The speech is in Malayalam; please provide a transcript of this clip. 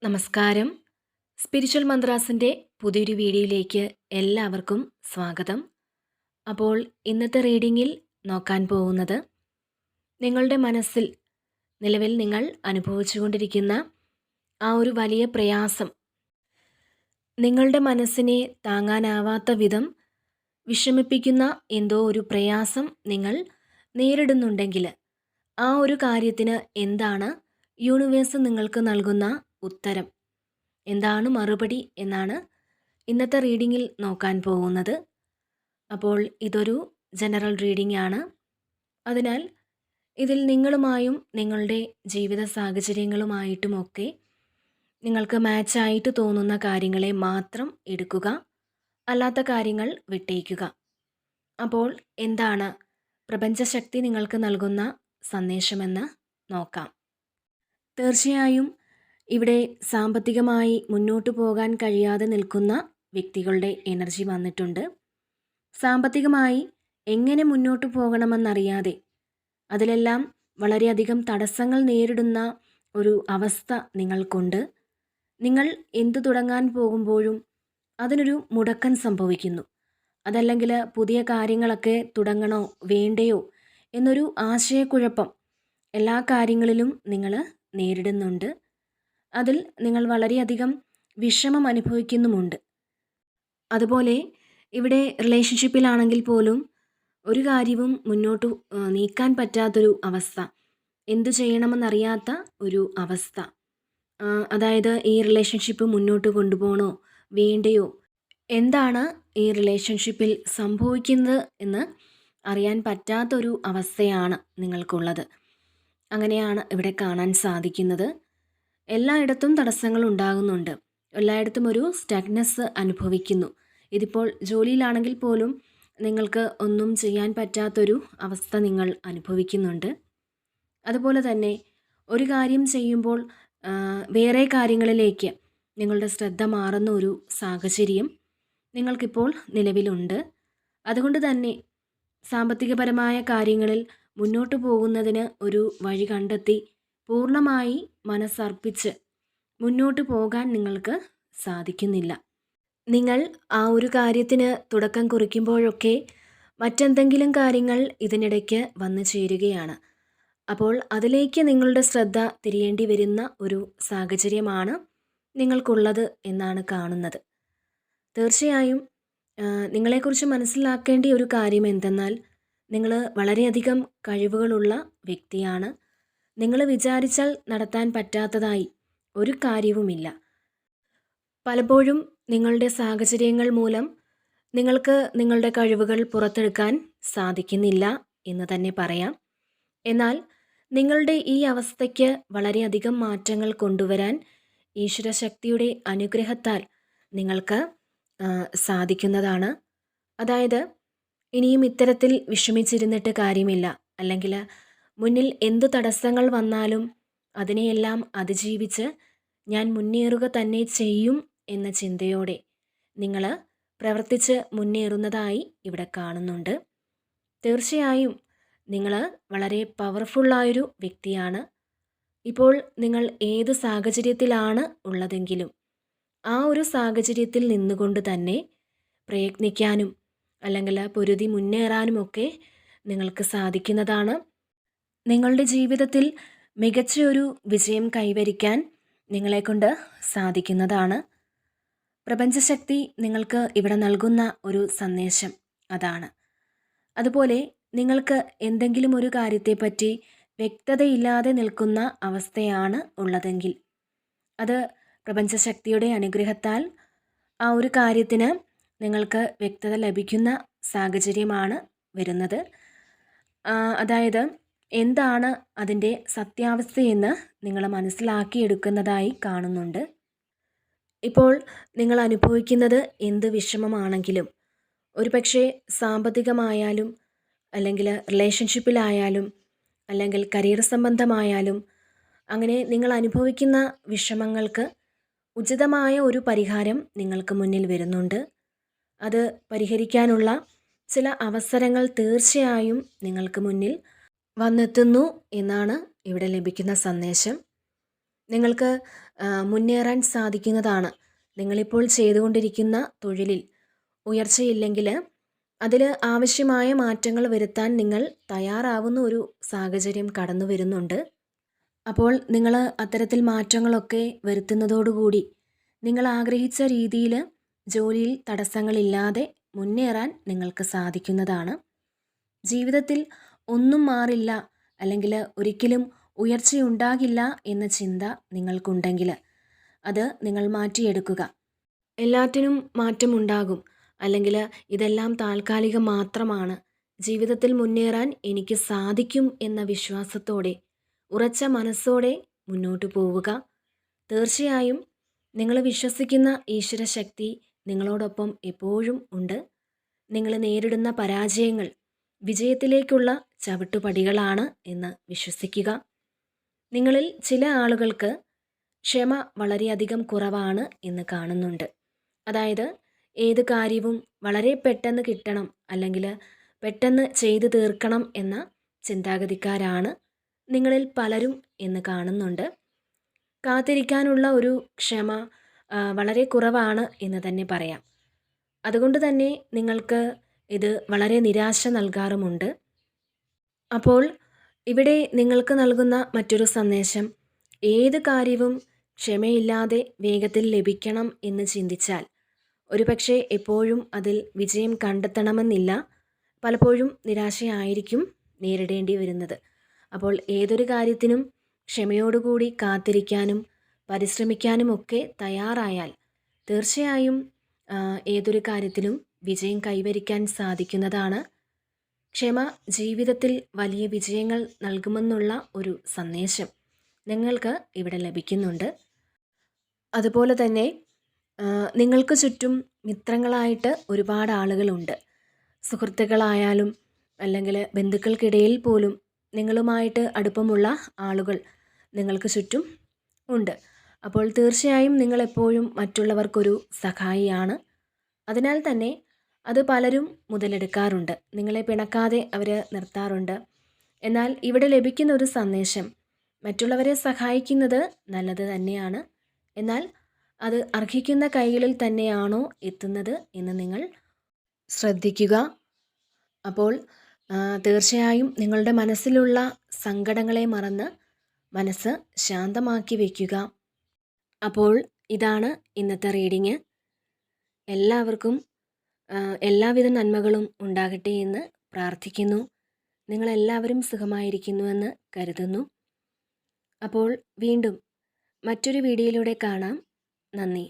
നമസ്കാരം. സ്പിരിച്വൽ മന്ത്രാസിൻ്റെ പുതിയൊരു വീഡിയോയിലേക്ക് എല്ലാവർക്കും സ്വാഗതം. അപ്പോൾ ഇന്നത്തെ റീഡിങ്ങിൽ നോക്കാൻ പോകുന്നത് നിങ്ങളുടെ മനസ്സിൽ നിലവിൽ നിങ്ങൾ അനുഭവിച്ചുകൊണ്ടിരിക്കുന്ന ആ ഒരു വലിയ പ്രയാസം, നിങ്ങളുടെ മനസ്സിനെ താങ്ങാനാവാത്ത വിധം വിഷമിപ്പിക്കുന്ന എന്തോ ഒരു പ്രയാസം നിങ്ങൾ നേരിടുന്നുണ്ടെങ്കിൽ ആ ഒരു കാര്യത്തിന് എന്താണ് യൂണിവേഴ്സ് നിങ്ങൾക്ക് നൽകുന്ന ഉത്തരം, എന്താണ് മറുപടി എന്നാണ് ഇന്നത്തെ റീഡിങ്ങിൽ നോക്കാൻ പോകുന്നത്. അപ്പോൾ ഇതൊരു ജനറൽ റീഡിംഗ് ആണ്. അതിനാൽ ഇതിൽ നിങ്ങളുമായും നിങ്ങളുടെ ജീവിത സാഹചര്യങ്ങളുമായിട്ടുമൊക്കെ നിങ്ങൾക്ക് മാച്ചായിട്ട് തോന്നുന്ന കാര്യങ്ങളെ മാത്രം എടുക്കുക, അല്ലാത്ത കാര്യങ്ങൾ വിട്ടേക്കുക. അപ്പോൾ എന്താണ് പ്രപഞ്ചശക്തി നിങ്ങൾക്ക് നൽകുന്ന സന്ദേശമെന്ന് നോക്കാം. തീർച്ചയായും ഇവിടെ സാമ്പത്തികമായി മുന്നോട്ട് പോകാൻ കഴിയാതെ നിൽക്കുന്ന വ്യക്തികളുടെ എനർജി വന്നിട്ടുണ്ട്. സാമ്പത്തികമായി എങ്ങനെ മുന്നോട്ട് പോകണമെന്നറിയാതെ അതിലെല്ലാം വളരെയധികം തടസ്സങ്ങൾ നേരിടുന്ന ഒരു അവസ്ഥ നിങ്ങൾക്കുണ്ട്. നിങ്ങൾ എന്തു തുടങ്ങാൻ പോകുമ്പോഴും അതിനൊരു മുടക്കം സംഭവിക്കുന്നു. അതല്ലെങ്കിൽ പുതിയ കാര്യങ്ങളൊക്കെ തുടങ്ങണോ വേണ്ടയോ എന്നൊരു ആശയക്കുഴപ്പം എല്ലാ കാര്യങ്ങളിലും നിങ്ങൾ നേരിടുന്നുണ്ട്. അതിൽ നിങ്ങൾ വളരെയധികം വിഷമം അനുഭവിക്കുന്നുമുണ്ട്. അതുപോലെ ഇവിടെ റിലേഷൻഷിപ്പിലാണെങ്കിൽ പോലും ഒരു കാര്യവും മുന്നോട്ട് നീക്കാൻ പറ്റാത്തൊരു അവസ്ഥ, എന്തു ചെയ്യണമെന്നറിയാത്ത ഒരു അവസ്ഥ. അതായത് ഈ റിലേഷൻഷിപ്പ് മുന്നോട്ട് കൊണ്ടുപോകണോ വേണ്ടയോ, എന്താണ് ഈ റിലേഷൻഷിപ്പിൽ സംഭവിക്കുന്നത് എന്ന് അറിയാൻ പറ്റാത്തൊരു അവസ്ഥയാണ് നിങ്ങൾക്കുള്ളത്. അങ്ങനെയാണ് ഇവിടെ കാണാൻ സാധിക്കുന്നത്. എല്ലായിടത്തും തടസ്സങ്ങൾ ഉണ്ടാകുന്നുണ്ട്. എല്ലായിടത്തും ഒരു സ്റ്റഗ്നസ് അനുഭവിക്കുന്നു. ഇതിപ്പോൾ ജോലിയിലാണെങ്കിൽ പോലും നിങ്ങൾക്ക് ഒന്നും ചെയ്യാൻ പറ്റാത്തൊരു അവസ്ഥ നിങ്ങൾ അനുഭവിക്കുന്നുണ്ട്. അതുപോലെ തന്നെ ഒരു കാര്യം ചെയ്യുമ്പോൾ വേറെ കാര്യങ്ങളിലേക്ക് നിങ്ങളുടെ ശ്രദ്ധ മാറുന്ന ഒരു സാഹചര്യം നിങ്ങൾക്കിപ്പോൾ നിലവിലുണ്ട്. അതുകൊണ്ട് തന്നെ സാമ്പത്തികപരമായ കാര്യങ്ങളിൽ മുന്നോട്ട് പോകുന്നതിന് ഒരു വഴി കണ്ടെത്തി പൂർണ്ണമായി മനസ്സർപ്പിച്ച് മുന്നോട്ട് പോകാൻ നിങ്ങൾക്ക് സാധിക്കുന്നില്ല. നിങ്ങൾ ആ ഒരു കാര്യത്തിന് തുടക്കം കുറിക്കുമ്പോഴൊക്കെ മറ്റെന്തെങ്കിലും കാര്യങ്ങൾ ഇതിനിടയ്ക്ക് വന്നു ചേരുകയാണ്. അപ്പോൾ അതിലേക്ക് നിങ്ങളുടെ ശ്രദ്ധ തിരിയേണ്ടി വരുന്ന ഒരു സാഹചര്യമാണ് നിങ്ങൾക്കുള്ളത് എന്നാണ് കാണുന്നത്. തീർച്ചയായും നിങ്ങളെക്കുറിച്ച് മനസ്സിലാക്കേണ്ട ഒരു കാര്യം എന്തെന്നാൽ, നിങ്ങൾ വളരെയധികം കഴിവുകളുള്ള വ്യക്തിയാണ്. നിങ്ങൾ വിചാരിച്ചാൽ നടത്താൻ പറ്റാത്തതായി ഒരു കാര്യവുമില്ല. പലപ്പോഴും നിങ്ങളുടെ സാഹചര്യങ്ങൾ മൂലം നിങ്ങൾക്ക് നിങ്ങളുടെ കഴിവുകൾ പുറത്തെടുക്കാൻ സാധിക്കുന്നില്ല എന്ന് തന്നെ പറയാം. എന്നാൽ നിങ്ങളുടെ ഈ അവസ്ഥയ്ക്ക് വളരെയധികം മാറ്റങ്ങൾ കൊണ്ടുവരാൻ ഈശ്വരശക്തിയുടെ അനുഗ്രഹത്താൽ നിങ്ങൾക്ക് സാധിക്കുന്നതാണ്. അതായത് ഇനിയും ഇത്തരത്തിൽ വിഷമിച്ചിരുന്നിട്ട് കാര്യമില്ല, അല്ലെങ്കിൽ മുന്നിൽ എന്ത് തടസ്സങ്ങൾ വന്നാലും അതിനെയെല്ലാം അതിജീവിച്ച് ഞാൻ മുന്നേറുക തന്നെ ചെയ്യും എന്ന ചിന്തയോടെ നിങ്ങൾ പ്രവർത്തിച്ച് മുന്നേറുന്നതായി ഇവിടെ കാണുന്നുണ്ട്. തീർച്ചയായും നിങ്ങൾ വളരെ പവർഫുള്ളായൊരു വ്യക്തിയാണ്. ഇപ്പോൾ നിങ്ങൾ ഏത് സാഹചര്യത്തിലാണ് ഉള്ളതെങ്കിലും ആ ഒരു സാഹചര്യത്തിൽ നിന്നുകൊണ്ട് തന്നെ പ്രയത്നിക്കാനും അല്ലെങ്കിൽ പൊരുതി മുന്നേറാനുമൊക്കെ നിങ്ങൾക്ക് സാധിക്കുന്നതാണ്. നിങ്ങളുടെ ജീവിതത്തിൽ മികച്ച ഒരു വിജയം കൈവരിക്കാൻ നിങ്ങളെക്കൊണ്ട് സാധിക്കുന്നതാണ്. പ്രപഞ്ചശക്തി നിങ്ങൾക്ക് ഇവിടെ നൽകുന്ന ഒരു സന്ദേശം അതാണ്. അതുപോലെ നിങ്ങൾക്ക് എന്തെങ്കിലും ഒരു കാര്യത്തെപ്പറ്റി വ്യക്തതയില്ലാതെ നിൽക്കുന്ന അവസ്ഥയാണ് ഉള്ളതെങ്കിൽ അത് പ്രപഞ്ചശക്തിയുടെ അനുഗ്രഹത്താൽ ആ ഒരു കാര്യത്തിന് നിങ്ങൾക്ക് വ്യക്തത ലഭിക്കുന്ന സാഹചര്യമാണ് വരുന്നത്. അതായത് എന്താണ് അതിൻ്റെ സത്യാവസ്ഥയെന്ന് നിങ്ങൾ മനസ്സിലാക്കിയെടുക്കുന്നതായി കാണുന്നുണ്ട്. ഇപ്പോൾ നിങ്ങൾ അനുഭവിക്കുന്നത് എന്ത് വിഷമമാണെങ്കിലും, ഒരുപക്ഷെ സാമ്പത്തികമായാലും അല്ലെങ്കിൽ റിലേഷൻഷിപ്പിലായാലും അല്ലെങ്കിൽ കരിയർ സംബന്ധമായാലും, അങ്ങനെ നിങ്ങൾ അനുഭവിക്കുന്ന വിഷമങ്ങൾക്ക് ഉചിതമായ ഒരു പരിഹാരം നിങ്ങൾക്ക് മുന്നിൽ വരുന്നുണ്ട്. അത് പരിഹരിക്കാനുള്ള ചില അവസരങ്ങൾ തീർച്ചയായും നിങ്ങൾക്ക് മുന്നിൽ വന്നെത്തുന്നു എന്നാണ് ഇവിടെ ലഭിക്കുന്ന സന്ദേശം. നിങ്ങൾക്ക് മുന്നേറാൻ സാധിക്കുന്നതാണ്. നിങ്ങളിപ്പോൾ ചെയ്തുകൊണ്ടിരിക്കുന്ന തൊഴിലിൽ ഉയർച്ചയില്ലെങ്കിൽ അതിൽ ആവശ്യമായ മാറ്റങ്ങൾ വരുത്താൻ നിങ്ങൾ തയ്യാറാവുന്ന ഒരു സാഹചര്യം കടന്നു വരുന്നുണ്ട്. അപ്പോൾ നിങ്ങൾ അത്തരത്തിൽ മാറ്റങ്ങളൊക്കെ വരുത്തുന്നതോടുകൂടി നിങ്ങൾ ആഗ്രഹിച്ച രീതിയിൽ ജോലിയിൽ തടസ്സങ്ങളില്ലാതെ മുന്നേറാൻ നിങ്ങൾക്ക് സാധിക്കുന്നതാണ്. ജീവിതത്തിൽ ഒന്നും മാറില്ല, അല്ലെങ്കിൽ ഒരിക്കലും ഉയർച്ചയുണ്ടാകില്ല എന്ന ചിന്ത നിങ്ങൾക്കുണ്ടെങ്കിൽ അത് നിങ്ങൾ മാറ്റിയെടുക്കുക. എല്ലാറ്റിനും മാറ്റമുണ്ടാകും, അല്ലെങ്കിൽ ഇതെല്ലാം താൽക്കാലികം മാത്രമാണ്, ജീവിതത്തിൽ മുന്നേറാൻ എനിക്ക് സാധിക്കും എന്ന വിശ്വാസത്തോടെ ഉറച്ച മനസ്സോടെ മുന്നോട്ട് പോവുക. തീർച്ചയായും നിങ്ങൾ വിശ്വസിക്കുന്ന ഈശ്വരശക്തി നിങ്ങളോടൊപ്പം എപ്പോഴും ഉണ്ട്. നിങ്ങൾ നേരിടുന്ന പരാജയങ്ങൾ വിജയത്തിലേക്കുള്ള ചവിട്ടുപടികളാണ് എന്ന് വിശ്വസിക്കുക. നിങ്ങളിൽ ചില ആളുകൾക്ക് ക്ഷമ വളരെയധികം കുറവാണ് എന്ന് കാണുന്നുണ്ട്. അതായത് ഏത് കാര്യവും വളരെ പെട്ടെന്ന് കിട്ടണം, അല്ലെങ്കിൽ പെട്ടെന്ന് ചെയ്തു തീർക്കണം എന്ന ചിന്താഗതിക്കാരാണ് നിങ്ങളിൽ പലരും എന്ന് കാണുന്നുണ്ട്. കാത്തിരിക്കാനുള്ള ഒരു ക്ഷമ വളരെ കുറവാണ് എന്ന് തന്നെ പറയാം. അതുകൊണ്ട് തന്നെ നിങ്ങൾക്ക് ഇത് വളരെ നിരാശ നൽകാറുമുണ്ട്. അപ്പോൾ ഇവിടെ നിങ്ങൾക്ക് നൽകുന്ന മറ്റൊരു സന്ദേശം, ഏത് കാര്യവും ക്ഷമയില്ലാതെ വേഗത്തിൽ ലഭിക്കണം എന്ന് ചിന്തിച്ചാൽ ഒരുപക്ഷെ എപ്പോഴും അതിൽ വിജയം കണ്ടെത്തണമെന്നില്ല. പലപ്പോഴും നിരാശയായിരിക്കും നേരിടേണ്ടി വരുന്നത്. അപ്പോൾ ഏതൊരു കാര്യത്തിനും ക്ഷമയോടുകൂടി കാത്തിരിക്കാനും പരിശ്രമിക്കാനുമൊക്കെ തയ്യാറായാൽ തീർച്ചയായും ഏതൊരു കാര്യത്തിലും വിജയം കൈവരിക്കാൻ സാധിക്കുന്നതാണ്. ക്ഷമ ജീവിതത്തിൽ വലിയ വിജയങ്ങൾ നൽകുമെന്നുള്ള ഒരു സന്ദേശം നിങ്ങൾക്ക് ഇവിടെ ലഭിക്കുന്നുണ്ട്. അതുപോലെ തന്നെ നിങ്ങൾക്ക് ചുറ്റും മിത്രങ്ങളായിട്ട് ഒരുപാട് ആളുകളുണ്ട്. സുഹൃത്തുക്കളായാലും അല്ലെങ്കിൽ ബന്ധുക്കൾക്കിടയിൽ പോലും നിങ്ങളുമായിട്ട് അടുപ്പമുള്ള ആളുകൾ നിങ്ങൾക്ക് ചുറ്റും ഉണ്ട്. അപ്പോൾ തീർച്ചയായും നിങ്ങളെപ്പോഴും മറ്റുള്ളവർക്കൊരു സഹായിയാണ്. അതിനാൽ തന്നെ അത് പലരും മുതലെടുക്കാറുണ്ട്. നിങ്ങളെ പിണക്കാതെ അവർ നിർത്താറുണ്ട്. എന്നാൽ ഇവിടെ ലഭിക്കുന്ന ഒരു സന്ദേശം, മറ്റുള്ളവരെ സഹായിക്കുന്നത് നല്ലത് തന്നെയാണ്. എന്നാൽ അത് അർഹിക്കുന്ന കൈകളിൽ തന്നെയാണോ എത്തുന്നത് എന്ന് നിങ്ങൾ ശ്രദ്ധിക്കുക. അപ്പോൾ തീർച്ചയായും നിങ്ങളുടെ മനസ്സിലുള്ള സങ്കടങ്ങളെ മറന്ന് മനസ്സ് ശാന്തമാക്കി വയ്ക്കുക. അപ്പോൾ ഇതാണ് ഇന്നത്തെ റീഡിങ്. എല്ലാവർക്കും എല്ലാവിധ നന്മകളും ഉണ്ടാകട്ടെ എന്ന് പ്രാർത്ഥിക്കുന്നു. നിങ്ങളെല്ലാവരും സുഖമായിരിക്കുന്നുവെന്ന് കരുതുന്നു. അപ്പോൾ വീണ്ടും മറ്റൊരു വീഡിയോയിലൂടെ കാണാം. നന്ദി.